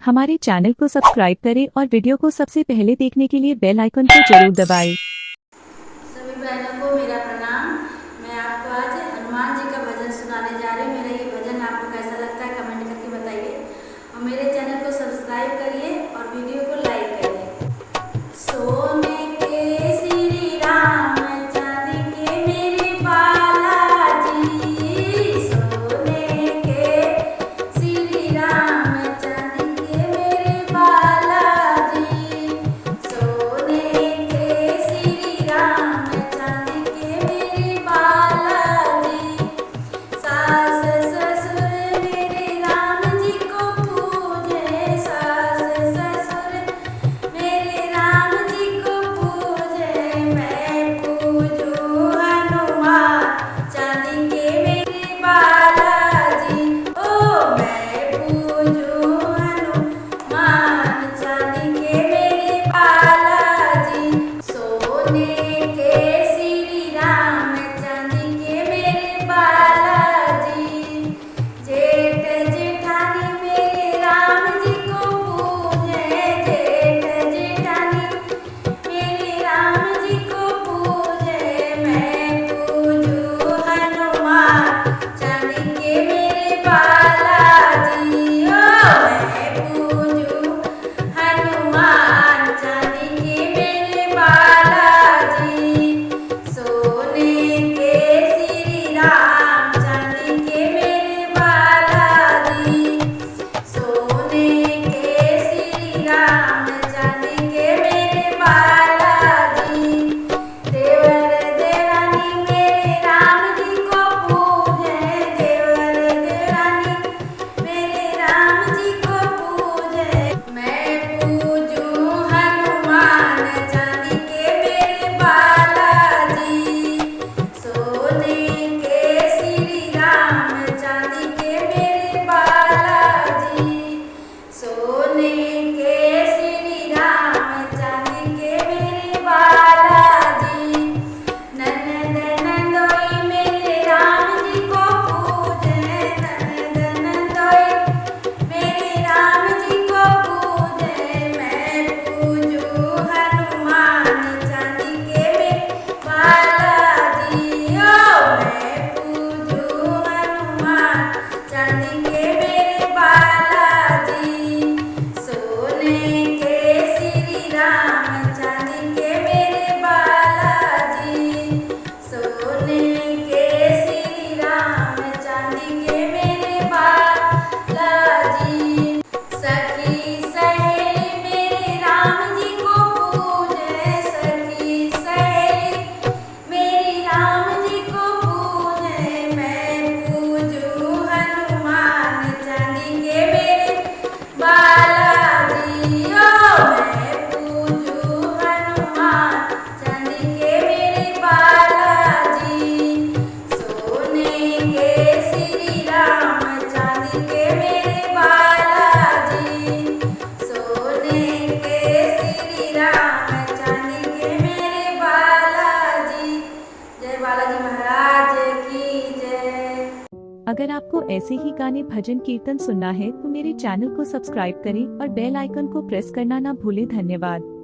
हमारे चैनल को सब्सक्राइब करें और वीडियो को सबसे पहले देखने के लिए बेल आइकन को जरूर दबाएं। सभी बहनों को मेरा प्रणाम। मैं आपको आज हनुमान जी का भजन सुनाने जा रही हूँ। मेरा ये भजन आपको कैसा लगता है कमेंट करके बताइए और मेरे चैनल को सब्सक्राइब करिए और वीडियो को लाइक करिए। सोने के श्री राम चांदी के मेरे बालाजी, सोने के श्री राम चांदी के मेरे बालाजी, सोने के श्री राम चांदी के मेरे बालाजी। सास ससुर मेरे राम जी को पूजे, सास ससुर मेरे राम जी को पूजे। मैं पूजूं हनुमान चांदी के मेरे बालाजी, ओ मैं पूजूं हनुमान चांदी के मेरे बालाजी। सोने के श्री राम चांदी के मेरे बालाजी, जेठ जेठानी मेरे राम जी को पूजे, जेठ जेठानी मेरे राम जी को पूजे। मैं पूजूं हनुमान चांदी के मेरे बालाजी, ओ मैं पूजूं हनुमान चांदी के मेरे बालाजी। सोने के श्री राम चांदी के मेरे बालाजी, सोने के श्री राम चांदी के मेरे बालाजी। देवर देवरानी मेरे राम जी को पूजे, देवर देवरानी मेरे राम जी को पूजे। मैं पूजूं हनुमान चांदी के मेरे बालाजी, सोने के श्री राम चांदी के मेरे बालाजी, सोने के श्री राम चांदी के मेरे बालाजी। ननद नंदोई मेरे राम जी को पूजे, ननद नंदोई मेरे राम जी को पूजे। मैं पूजूं हनुमान चांदी के मेरे बालाजी, ओ मैं पूजूं हनुमान चांदी के मेरे बालाजी। सोने के श्री राम चांदी के मेरे बालाजी, सोने के श्री राम चांदी के मेरे बालाजी। सखी सहेली मेरे राम जी को पूजे, सखी सहेली मेरी राम जी को पूजे। मैं पूजूं हनुमान चांदी के मेरे बालाजी, ओ मैं पूजूं हनुमान चांदी के मेरे बालाजी। सोने के श्री राम चांदी के मेरे बालाजी, सोने के श्री राम चांदी के मेरे बालाजी। जय बालाजी महाराज की जय। अगर आपको ऐसे ही गाने भजन कीर्तन सुनना है तो मेरे चैनल को सब्सक्राइब करें और बेल आइकन को प्रेस करना ना भूलें। धन्यवाद।